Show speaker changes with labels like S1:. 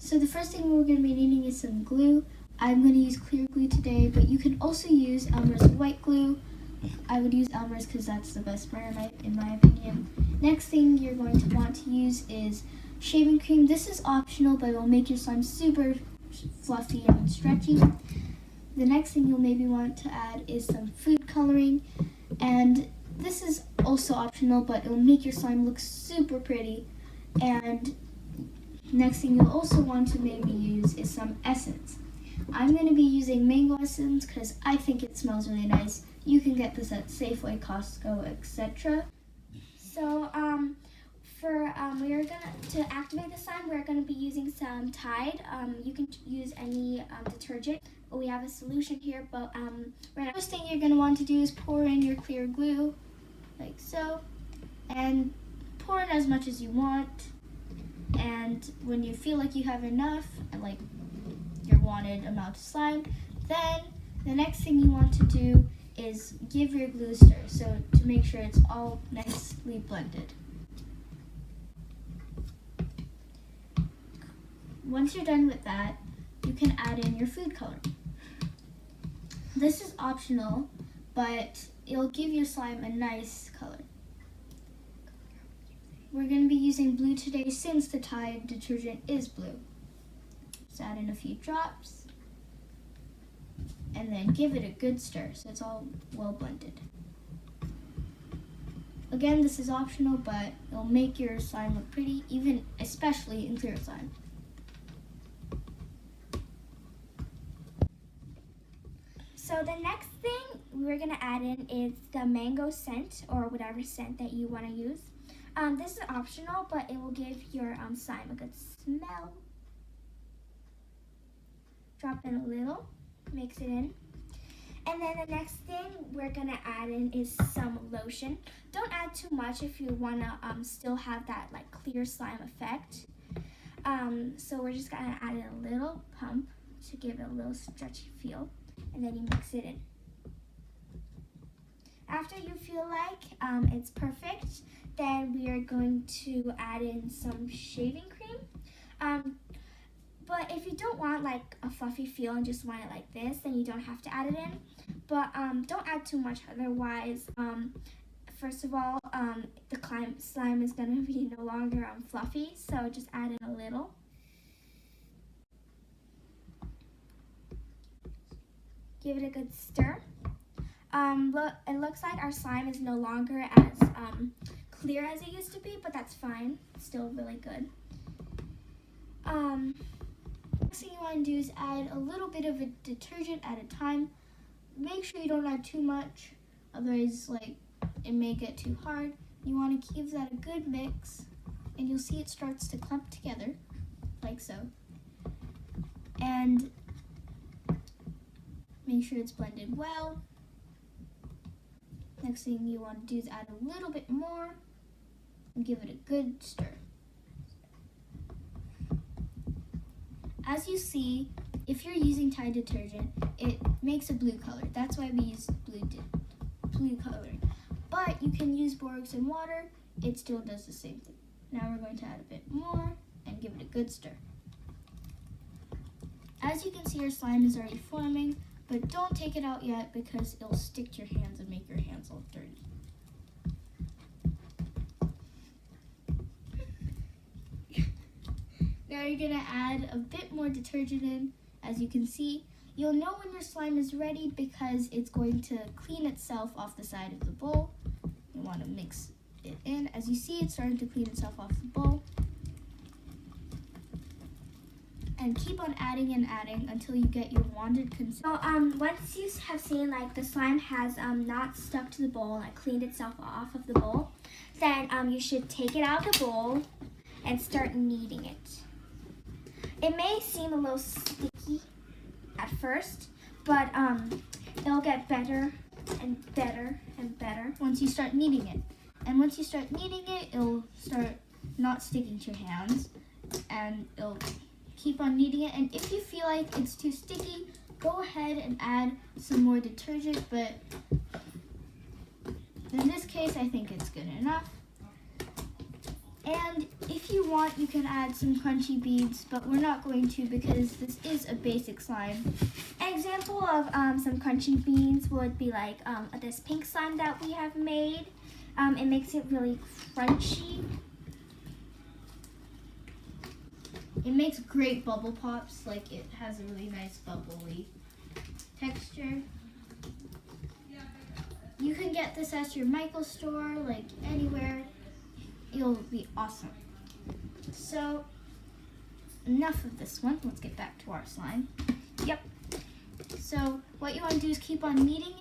S1: So the first thing we're going to be needing is some glue. I'm going to use clear glue today, but you can also use Elmer's white glue. I would use Elmer's because that's the best brand in my opinion. Next thing you're going to want to use is shaving cream. This is optional, but it will make your slime super fluffy and stretchy. The next thing you'll maybe want to add is some food coloring, and this is also optional, but it will make your slime look super pretty. And next thing you'll also want to maybe use is some essence. I'm going to be using mango essence because I think it smells really nice. You can get this at Safeway, Costco, etc. So we are to activate the slime, we're going to be using some Tide. You can use any detergent. We have a solution here, but the first thing you're going to want to do is pour in your clear glue, like so, and pour in as much as you want. And when you feel like you have enough, and like your wanted amount of slime, then the next thing you want to do is give your glue a stir, so to make sure it's all nicely blended. Once you're done with that, you can add in your food coloring. This is optional, but it'll give your slime a nice color. We're going to be using blue today since the Tide detergent is blue. Just add in a few drops, and then give it a good stir so it's all well blended. Again, this is optional, but it'll make your slime look pretty, especially in clear slime.
S2: So the next thing we're going to add in is the mango scent, or whatever scent that you want to use. This is optional, but it will give your slime a good smell. Drop in a little, mix it in. And then the next thing we're going to add in is some lotion. Don't add too much if you want to still have that like clear slime effect. So we're just going to add in a little pump to give it a little stretchy feel. And then you mix it in. After you feel like it's perfect, then we are going to add in some shaving cream. But if you don't want like a fluffy feel and just want it like this, then you don't have to add it in. But don't add too much, otherwise, first of all, the slime is going to be no longer fluffy, so just add in a little. Give it a good stir. It looks like our slime is no longer as clear as it used to be, but that's fine. It's still really good.
S1: Next thing you want to do is add a little bit of a detergent at a time. Make sure you don't add too much, otherwise it may get too hard. You want to give that a good mix, and you'll see it starts to clump together, like so. And make sure it's blended well. Next thing you want to do is add a little bit more and give it a good stir. As you see, if you're using Tide detergent, it makes a blue color. That's why we use blue coloring. But you can use borax and water, it still does the same thing. Now we're going to add a bit more and give it a good stir. As you can see, our slime is already forming, but don't take it out yet because it'll stick to your hands and make your hands all dirty. Now you're going to add a bit more detergent in. As you can see, you'll know when your slime is ready because it's going to clean itself off the side of the bowl. You want to mix it in. As you see, it's starting to clean itself off the bowl. And keep on adding and adding until you get your wanted consistency.
S2: So once you have seen like the slime has not stuck to the bowl, like cleaned itself off of the bowl, then you should take it out of the bowl and start kneading it. It may seem a little sticky at first, but it'll get better and better and better
S1: once you start kneading it. And once you start kneading it, it'll start not sticking to your hands, and it'll keep on kneading it. And if you feel like it's too sticky, go ahead and add some more detergent, but in this case, I think it's good enough. And if you want, you can add some crunchy beads, but we're not going to because this is a basic slime.
S2: An example of some crunchy beads would be like this pink slime that we have made. It makes it really crunchy.
S1: It makes great bubble pops, like it has a really nice bubbly texture. You can get this at your Michael's store, like anywhere. It'll be awesome. So, enough of this one. Let's get back to our slime.
S2: Yep.
S1: So, what you want to do is keep on kneading.